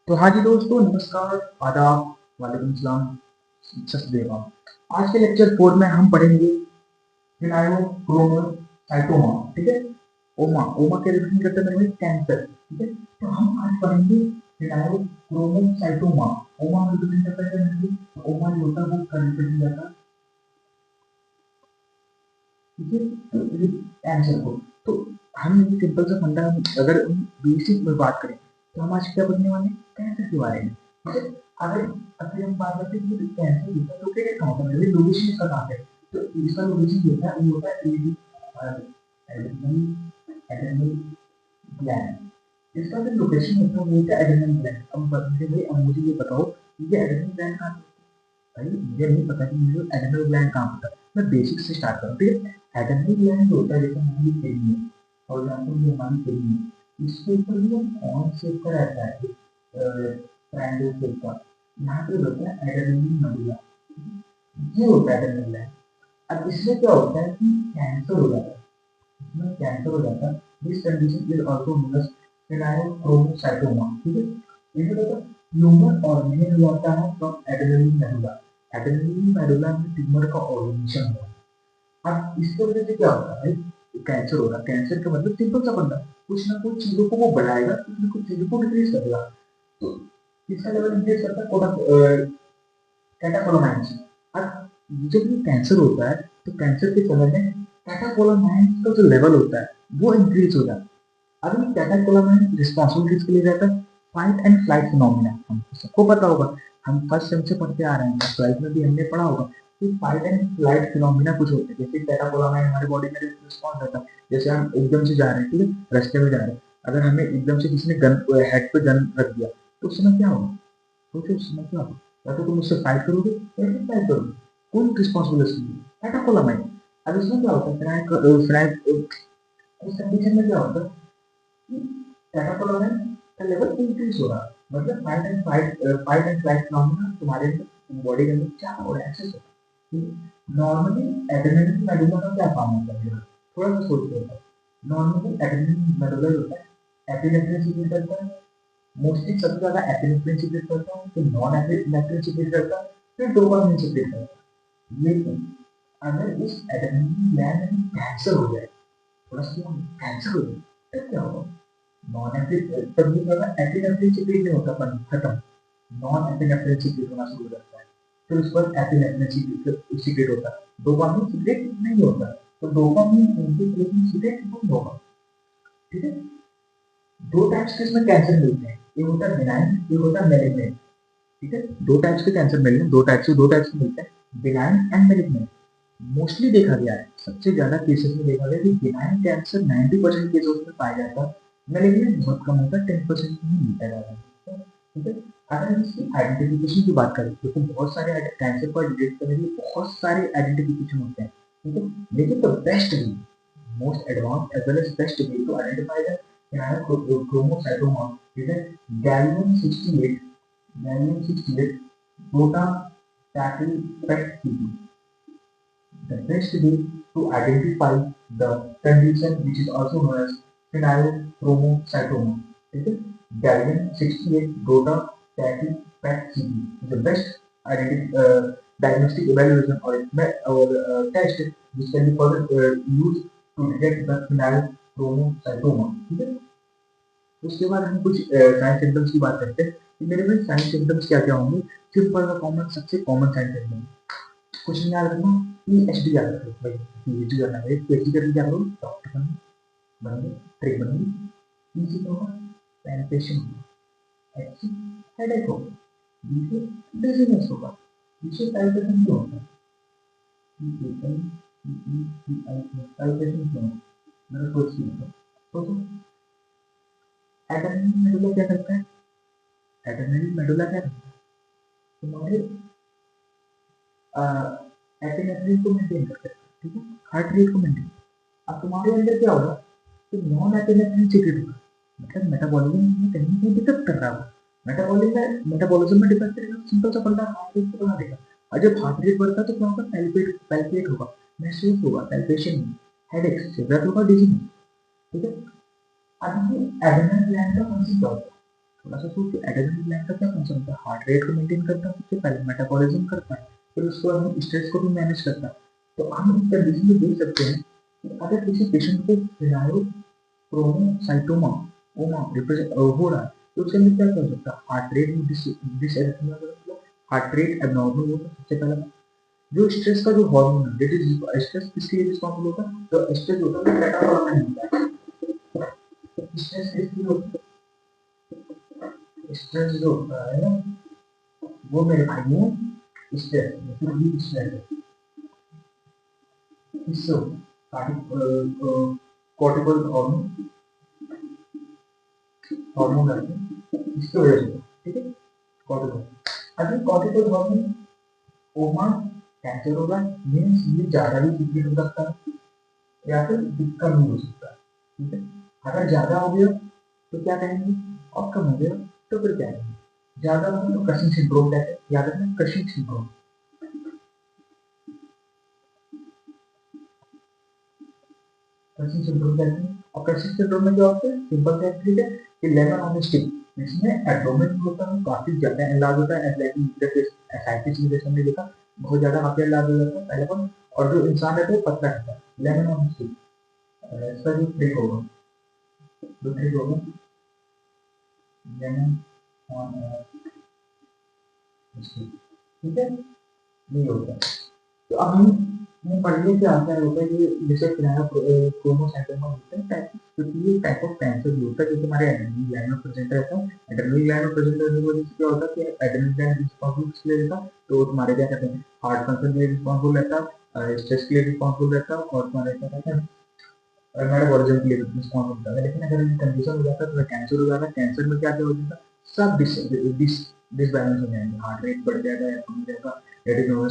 तो हाँ जी दोस्तों, नमस्कार, आदाब, वालेकुम सलाम, सत श्री अकाल। आज के लेक्चर 4 में हम पढ़ेंगे फिनाइलोक्रोमोसाइटोमा। ठीक है। ओमा ओमा के रिप्रेजेंट करते हैं मेरे भाई कैंसर। ठीक है। तो हम आज पढ़ेंगे फिनाइलोक्रोमोसाइटोमा। ओमा रिप्रेजेंट करता है मेरे भाई, ओमा जो होता है वो का रिप्रेजेंट करता है। ठीक है। तो ये कैंसर को, तो हम ये सिंपल सा फंडा, अगर बेसिक में बात करें तो हम आज क्या पढ़ने वाले हैं, कैंसर के बारे में। ठीक है। अगर अगर हम बात करते हैं कि कैंसर होता है तो क्या क्या होता है, लोकेशन इसका कहाँ पे है। तो इसका लोकेशन जो होता है वो होता है एडी एडेनल ग्लैंड। इसका जो लोकेशन होता है वो होता है एडेनल ग्लैंड। अब बताइए भाई, अब मुझे ये बताओ ये एडेनल ग्लैंड कहाँ पे है? भाई मुझे नहीं पता कि मुझे एडेनल ग्लैंड कहाँ होता है। मैं बेसिक से स्टार्ट करूँ। ठीक है। एडेनल ग्लैंड जो होता है, जैसे हमारी किडनी है, फॉर एग्जाम्पल ये हमारी किडनी है, इसके ऊपर भी कौन शेप का रहता है, ट्रायंगल शेप का। यहाँ पे होता है एडेनल मेडुला, ये होता है एडेनल ग्लैंड। अब इसमें क्या होता है कि कैंसर हो जाता है, इसमें कैंसर हो जाता है। This condition is also known as pheochromocytoma. ठीक है। इसे कहते हैं ट्यूमर ऑरिजिनेट हो जाता है फ्रॉम एडेनल मेडुला। एडेनल मेडुला में ट्यूमर का ऑरिजिनेशन हुआ। अब इसकी वजह से क्या होता है, कैंसर होगा। कैंसर का मतलब सिंपल सा बंदा, कुछ ना कुछ चीजों को वो बढ़ाएगा, कुछ ना कुछ चीजों को डिक्रीज करेगा। तो इसका लेवल इंक्रीज करता है कैटाकोलामाइन्स। अब जब ये कैंसर होता है तो कैंसर के समय में कैटाकोलामाइन्स का जो लेवल होता है वो इंक्रीज हो जाता है। अब ये कैटाकोलामाइन रिस्पॉन्सिबल किसके लिए रहता है, फाइट एंड फ्लाइट फिनोमिना। हमको सबको पता होगा, हम फर्स्ट सेम से पढ़ते आ रहे हैं, ट्वेल्थ में भी हमने पढ़ा होगा कि फाइट एंड फ्लाइट फिनोमिना कुछ होते हैं। जैसे कैटाकोलामाइन हमारे बॉडी में रिस्पॉन्स रहता है, जैसे हम एकदम से जा रहे हैं, ठीक है, रास्ते में जा रहे हैं, अगर हमें एकदम से किसी ने गन हेड पे गन रख दिया तो उस समय क्या होगा, सोचो उस समय क्या होगा। या तो तुम उससे फाइट करोगे या फिर फाइट करोगे, कौन रिस्पॉन्सिबल है इसके लिए, कैटाकोलामाइन। अब इसमें क्या होता है, फ्लाइट इस कंडीशन में क्या होता है, कैटाकोलामाइन का लेवल इंक्रीज हो रहा है, मतलब फाइट एंड फ्लाइट फिनोमेना तुम्हारे बॉडी के अंदर क्या हो रहा है, एक्सेस हो रहा है। नॉर्मली एड्रेनलिन मेडुला का क्या काम होता है, थोड़ा सा सोचते हो। नॉर्मली एड्रेनलिन मेडुला होता है एपिनेफ्रिन सीक्रेट करता है, मोस्टली सबसे ज्यादा एपिनेफ्रिन सीक्रेट करता है, फिर नॉन एपिनेफ्रिन सीक्रेट करता है, फिर डोपामिन सीक्रेट करता है। लेकिन अगर इस एड्रेनलिन ग्लैंड में कैंसर हो जाए, थोड़ा सा कैंसर हो जाए, तब क्या होगा, नॉन एपिनेफ्रिन तब भी एपिनेफ्रिन सीक्रेट नहीं होता, पर खत्म, नॉन एपिनेफ्रिन सीक्रेट होना शुरू हो जाता है। फिर उस पर एपिनेफ्रिन सीक्रेट होता है, डोपामिन सीक्रेट नहीं होता। तो डोपामिन इंटीग्रेशन सीक्रेट बंद होगा। ठीक है। दो टाइप्स के इसमें कैंसर मिलते हैं, एक होता है बिनाइन, एक होता है मैलिग्नेंट। ठीक है। दो टाइप्स के कैंसर मिलते हैं, दो टाइप्स के मिलते हैं, बिनाइन एंड मैलिग्नेंट। मोस्टली देखा गया है, सबसे ज्यादा केसेस में देखा गया कि बिनाइन कैंसर 90% केसेस में पाया जाता है, मैलिग्नेंट बहुत कम होता है, 10% में ही मिलता है। ठीक है। अगर हम इसकी आइडेंटिफिकेशन की बात करें, देखो बहुत सारे कैंसर को डिटेक्ट करने के लिए बहुत सारे आइडेंटिफिकेशन होते हैं। ठीक है। लेकिन the best way, most advance as well as best way to identify the chromocytoma is a gallium-68 gallium-68 PET CT. The best way to identify the condition, which is also known as phenylochromocytoma, ठीक है, gallium-68 PET CT is the best diagnostic evaluation or test which can be further used to detect the phenylochromocytoma. ठीक है। उसके बाद हम कुछ sign symptoms की बात करते हैं कि मेरे में साइन सिम्टम्स क्या क्या होंगे। सिंपल और कॉमन, सबसे कॉमन साइन सिम्टम कुछ नहीं याद रखना, पीएचडी याद रखो भाई, पीएचडी करना है, पीएचडी करके क्या करो, डॉक्टर बनेंगे, ट्रेन बनेंगे। पी से क्या होगा, पैल्पेशन होगा, एच से हेडेक होगा, डी से डिजीनेस होगा, डी से पैल्पेशन क्यों होता है, पैल्पेशन क्यों होगा, मेरा सोच नहीं होता। तो एड्रेनलिन मेडुला क्या करता है, एड्रेनलिन मेडुला क्या करता है, तुम्हारे एपिनेफ्रिन को मेंटेन करता है। ठीक है। हार्ट रेट को मेंटेन। अब तुम्हारे अंदर क्या होगा, तो नॉन एपिनेफ्रिन सीक्रेट होगा, मतलब मेटाबॉलिज्म में कहीं ना कहीं डिफेक्ट कर रहा होगा। मेटाबॉलिज्म में डिफेक्ट करेगा, सिंपल सा फंडा, हार्ट रेट को बढ़ा देगा। और जब हार्ट रेट बढ़ता है तो क्या होगा, पैल्पेट होगा, महसूस होगा, पैल्पेशन, हेडेक, सिरदर्द होगा, डिजीनेस। ठीक है। अब ये एड्रेनल ग्लैंड का फंक्शन क्या होता है, थोड़ा सा सोचो, एड्रेनल ग्लैंड का क्या फंक्शन होता है? हार्ट रेट को मेंटेन करता है सबसे पहले, मेटाबॉलिज्म करता है, फिर उसके बाद हम स्ट्रेस को भी मैनेज करता है। तो हम इस कंडीशन में देख सकते हैं कि अगर किसी पेशेंट को फिनाइलोक्रोमोसाइटोमा ओमा रिप्रेजेंट हो रहा है, तो उसके अंदर क्या हो सकता है? हार्ट रेट में हार्ट रेट एबनॉर्मल होता है सबसे पहला। जो स्ट्रेस का जो हार्मोन है, दैट इज स्ट्रेस किसके लिए रिस्पॉन्सिबल होता है? तो स्ट्रेस होता है कैटाकोलामाइन होता है। स्ट्रेस किसके लिए होता है? स्ट्रेस जो होता है वो मेरे भाई में स्ट्रेस फिर भी स्ट्रेस है, इससे कॉर्टिकल हार्मोन हार्मोन आते हैं, इसकी वजह से, ठीक है, कॉर्टिकल। अभी कॉर्टिकल हार्मोन ओमा कैंसर होगा, मीन्स ये ज्यादा भी सीक्रेट हो सकता है या फिर कम भी हो सकता है, ठीक है। अगर ज्यादा हो गया तो क्या कहेंगे, और कम हो गया तो फिर क्या कहेंगे? ज्यादा हो गया तो क्रशिंग सिंड्रोम कहते हैं, याद रखना क्रशिंग सिंड्रोम। क्रशिंग सिंड्रोम कहते हैं, और क्रशिंग सिंड्रोम में क्या होता है? सिंपल सा ठीक है कि लेमन ऑन स्टिक, इसमें एब्डोमेन होता है काफी ज्यादा एनलार्ज होता है, एसाइटिस में जैसे हमने देखा बहुत ज्यादा काफी एनलार्ज हो जाता है पहले पर, और जो इंसान है तो पतला रहता है, लेमन ऑन स्टिक। इसका जो ट्रिक होगा, जो ट्रिक होगा लेमन ऑन स्टिक, ठीक है, ये होता है। तो अब हम पढ़ने से आता है होता है कि जैसे क्रोमोसाइटोमा होता है क्योंकि ये टाइप ऑफ कैंसर भी होता है जो हमारे एड्रेनल ग्लैंड में प्रेजेंट रहता है। एड्रेनल ग्लैंड में प्रेजेंट रहने की वजह से क्या होता है कि एड्रेनल ग्लैंड रिस्पॉन्सिबल किसके लिए रहता है? तो तुम्हारे क्या कहते हैं, हार्ट फंक्शन के लिए रिस्पॉन्सिबल रहता है, स्ट्रेस के लिए रिस्पॉन्सिबल रहता है, और तुम्हारे क्या कहते हैं मेटाबॉलिज्म के लिए रिस्पॉन्सिबल होता है। लेकिन अगर ये कंडीशन हो जाता है तो कैंसर हो जाता है। कैंसर में क्या क्या हो जाता है? सब डिसबैलेंस हो जाएंगे, हार्ट रेट बढ़ जाएगा या कम हो जाएगा,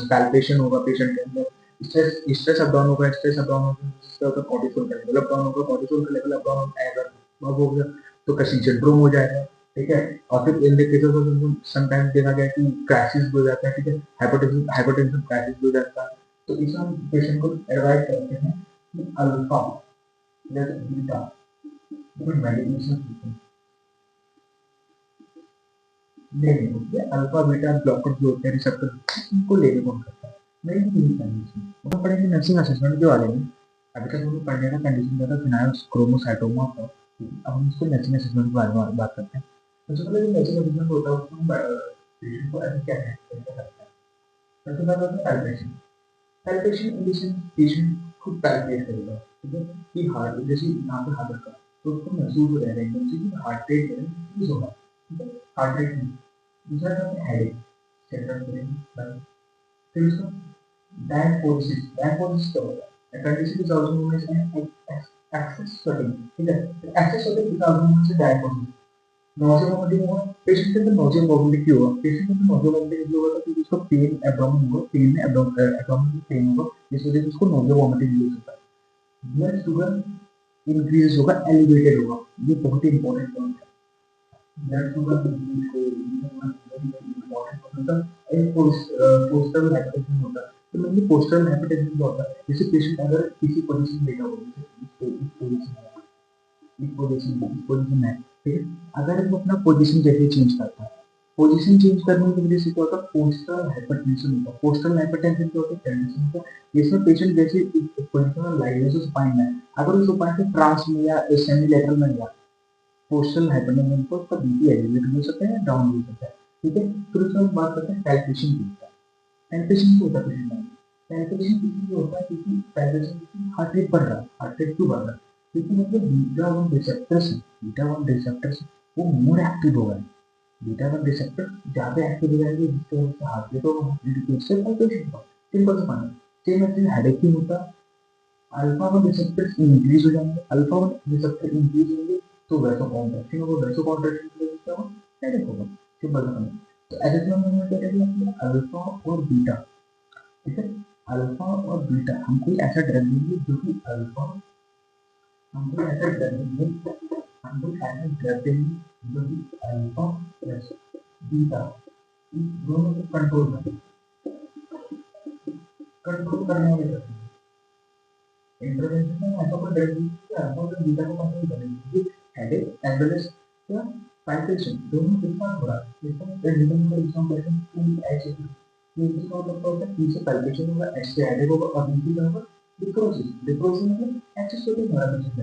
पैल्पेशन होगा पेशेंट के अंदर, स्ट्रेस स्ट्रेस अप डाउन होगा, स्ट्रेस अप डाउन होगा, जिसका होता है कॉर्टिसोल का लेवल अप डाउन होगा, कॉर्टिसोल का लेवल अप डाउन होता है, अगर अब हो गया तो क्रशिंग सिंड्रोम हो जाएगा, ठीक है। और फिर इन केसेस में समटाइम्स देखा गया कि क्रैशेस हो जाता है, ठीक है, हाइपरटेंशन क्रैशेस हो जाता है। तो इसमें हम पेशेंट को एडवाइस करते हैं कि अल्फा प्लस बीटा कोई मेडिकेशन लेने होते हैं, अल्फा बीटा ब्लॉकर जो होते हैं रिसेप्टर उनको लेने को करता है। मेरी यही कंडीशन हम पढ़ेंगे नर्सिंग असेसमेंट के बारे में। अभी तक हमने पढ़ने का कंडीशन क्या था? फिनाइल क्रोमोसाइटोमा का। अब हम इसको नर्सिंग असेसमेंट के बारे में बात करते हैं। सबसे पहले जो नर्सिंग असेसमेंट होता है उसमें पेशेंट को ऐसे क्या करता है? सबसे पहले होता है पैल्पेशन। पैल्पेशन कंडीशन पेशेंट खुद पैल्पेट करेगा, ठीक है, कि हार्ट जैसे यहाँ पे हार्ट रखा तो उसको महसूस हो जाएगा एकदम से कि हार्ट रेट इंक्रीज होगा, ठीक है, हार्ट रेट। दूसरा क्या है? हेडेक, सेंट्रल ब्रेन, फिर उसका डायपोसिस क्या होता है? Condition is also known as excess sweating, ठीक है, excess sweating is also known as diaphoresis. Nausea vomiting होगा पेशेंट के अंदर, नोजिया वोमिटिंग क्यों होगा पेशेंट के अंदर? नोजिया वोमिटिंग इसलिए होगा क्योंकि उसका पेन एब्डोमेन होगा, पेन में एब्डोमेन में पेन होगा, जिस वजह से उसको नोजिया वोमिटिंग यूज होता है। ब्लड शुगर इंक्रीज होगा, एलिवेटेड होगा, ये बहुत ही इंपॉर्टेंट पॉइंट है। ब्लड शुगर इंक्रीज होगा, इम्पोर्टेंट होता है। एक पोस्टल हाइपरटेंशन होता है। तो मेनली पोस्टल हाइपरटेंशन क्या होता है? जैसे पेशेंट अगर किसी पोजीशन में लेटा हो, जैसे इस पोजीशन में, इस पोजीशन में, ठीक है, अगर वो अपना पोजीशन जैसे चेंज करता है, पोजीशन चेंज करने की वजह से क्या होता है? पोस्टल हाइपरटेंशन होता है। पोस्टल हाइपरटेंशन क्या होता है? कंडीशन होता है जिसमें पेशेंट जैसे एक पोजीशन में लाइट जैसे सुपाइन है, अगर उस सुपाइन से ट्रांस में या सेमी में गया पोस्टल हाइपरटेंशन को, उसका बीपी एलिवेट हो सकता है या डाउन हो सकता है, ठीक है। फिर उसके बाद बात करते हैं पैल्पेशन की। पैल्पेशन क्या होता है पेशेंट में? पैल्पेशन इसलिए होता है क्योंकि पैल्पेशन हार्ट रेट बढ़ रहा है। हार्ट रेट क्यों बढ़ रहा है? क्योंकि मतलब बीटा वन रिसेप्टर्स है, बीटा वन रिसेप्टर्स वो मोर एक्टिव हो गए हैं। बीटा वन रिसेप्टर ज्यादा एक्टिव हो जाएंगे जिसकी वजह से हार्ट रेट होगा, हार्ट रेट की वजह से पैल्पेशन होगा। सिंपल सा पाना सेम ऐसे हेडेक क्यों होता है? अल्फा वन रिसेप्टर्स इंक्रीज हो जाएंगे, अल्फा वन रिसेप्टर इंक्रीज होंगे तो वैसो कॉन्ट्रैक्शन होगा, वैसो कॉन्ट्रैक्शन की वजह से होगा हेडेक होगा। सिंपल सा पाना। तो ऐसे में हमने क्या करेंगे? अल्फा और बीटा, ठीक है, अल्फा और बीटा हम कोई ऐसा ड्रग देंगे जो कि अल्फा, हम कोई ऐसा ड्रग देंगे, हम कोई ऐसा ड्रग देंगे जो कि अल्फा प्लस बीटा इन दोनों को कंट्रोल करने वाले ड्रग हैं। इंटरवेंशन में ऐसा कोई ड्रग देंगे कि अल्फा और बीटा को कंट्रोल करेंगे, हेडेक एज वेल एज क्या palpitation दोनों एक साथ हो रहा है। इसका रिदम का इसका पैटर्न पूरी ऐसे ही ये इसका मतलब होता है पीछे palpitation होगा, ऐसे हेडेक होगा और नीचे क्या होगा डिक्रोसिस। डिक्रोसिस मतलब एक्सेसोरी हो रहा है पीछे।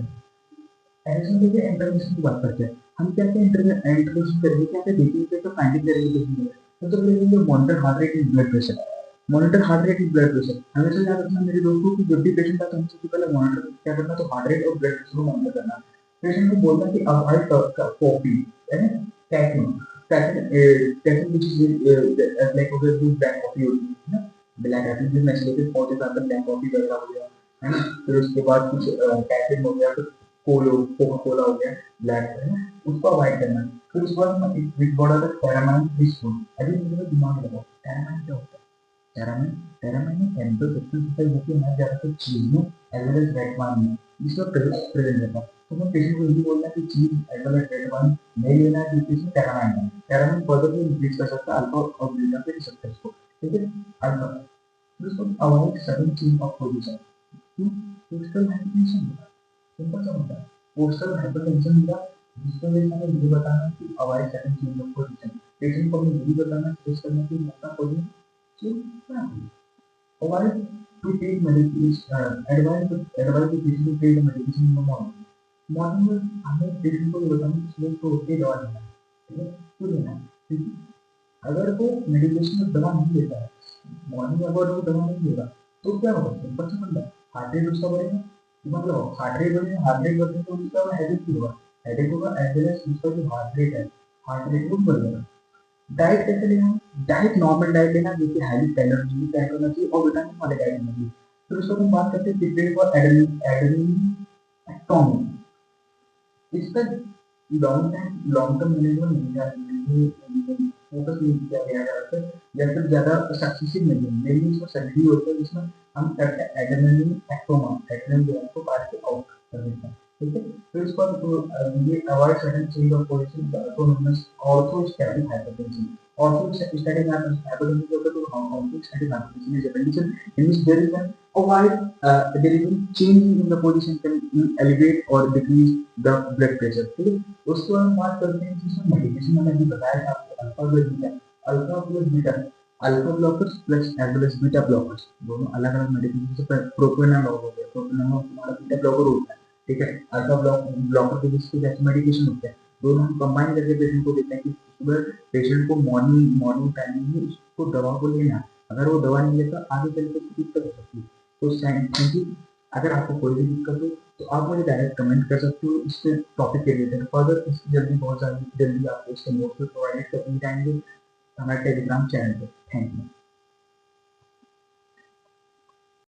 ऐसे में देखिए इंटरनेशनल की बात करते हैं हम क्या क्या इंट्रोडक्शन करेंगे क्या क्या देखेंगे तो फाइंडिंग करेंगे देखेंगे तो देखेंगे monitor heart rate and blood pressure. Monitor heart rate and blood pressure हमेशा याद रखना मेरे दोस्तों कि जब भी पेशेंट आता है तो सबसे पहले मॉनिटर क्या करना तो हार्ट रेट और ब्लड प्रेशर को मॉनिटर करना। पेशेंट को बोलना कि अवॉइड कॉफी है ना caffeine caffeine caffeine which is like अगर जो ब्लैक कॉफी होती है ना ब्लैक कॉफी जो Nestle for example black coffee वगैरह हो गया है ना फिर उसके बाद कुछ कैफीन हो गया फिर कोका कोला हो गया ब्लैक है ना उसको अवॉइड करना। फिर उसके बाद हम एक बड़ा सा पैरामाइन टीस्पून अभी मुझे दिमाग लगाओ पैरामाइन क्या होता है। पैरामाइन पैरामाइन में केमिकल सब्सटेंस होती है हमारे ज्यादातर चीज में as well as red wine में जिसका प्रेजेंट रहता है तो मैं पेशेंट को यही बोलना है कि cheese as well as red wine नहीं लेना है क्योंकि इसमें पैरामाइन है। पैरामाइन फर्दर में इंक्रीज कर सकता है अल्फा और बीटा के रिसेप्टर्स को ठीक है। अल्फा फिर उसको avoid sudden change of position postal hypertension होगा सिंपल सा होता है पोस्टल हाइपरटेंशन होगा जिसको वजह से हमें ये बताना है कि avoid sudden change of position. Patient को हमें यही बताना है स्ट्रेस करना कि अपना पोजीशन चेंज क्या है। Avoid to take medication. Advise the patient to take the medication in the morning. Morning में हमें पेशेंट को ये बताना कि सुबह को उठ के दवा लेना है ठीक है क्यों लेना है क्योंकि अगर वो मेडिकेशन में दवा नहीं लेता है मॉर्निंग में अगर वो दवा नहीं लेगा तो क्या होगा सिंपल सा बंदा हार्ट रेट उसका बढ़ेगा मतलब हार्ट रेट बढ़ेगा तो उसका हेडेक भी होगा हेडेक होगा एज वेल एज उसका जो हार्ट रेट वो बढ़ जाएगा। डाइट कैसे लेना है डाइट नॉर्मल डाइट लेना जो कि हाईली कैलोरी डाइट होना चाहिए और विटामिन वाले डाइट होना चाहिए। फिर उसको हम बात करते हैं प्रिपेयर फॉर एडेनिन एक्टोमी इसका लॉन्ग टर्म मैनेजमेंट फोकस नहीं किया गया है या फिर ज्यादा सक्सेसिव नहीं है मेनली इसमें सर्जरी होता है जिसमें हम करते हैं एडेनिन एक्टोमा एडेनिन जो है उसको काट के आउट कर देते हैं ठीक है। फिर उसके बाद ये avoid sudden change of position तो known as orthostatic hypertension. Orthostatic hypertension is also called orthostatic hypertension is a condition in which there is a change in the position can elevate or decrease the blood pressure ठीक है। उसके बाद हम बात करते हैं जिसमें मेडिकेशन मैंने अभी बताया था आपको alpha plus beta alpha blockers plus as well as beta blockers दोनों अलग अलग मेडिकेशन जैसे प्रोपेनॉल हो गया प्रोपेनॉल हमारा बीटा ब्लॉकर होता है ठीक है। अल्फा ब्लॉकर के जिसके जैसे मेडिकेशन होते हैं दोनों हम कंबाइन करके पेशेंट को देते हैं कि सुबह पेशेंट को मॉर्निंग टाइमिंग में उसको दवा को लेना है अगर वो दवा नहीं लेता आगे चल के दिक्कत हो सकती है। तो थैंक यू अगर आपको कोई भी दिक्कत हो तो आप मुझे डायरेक्ट कमेंट कर सकते हो इसके टॉपिक के रिलेटेड फर्दर इसकी जल्दी बहुत जल्दी आपको इसके नोट्स प्रोवाइड करके जाएंगे हमारे टेलीग्राम चैनल पे। Thank you.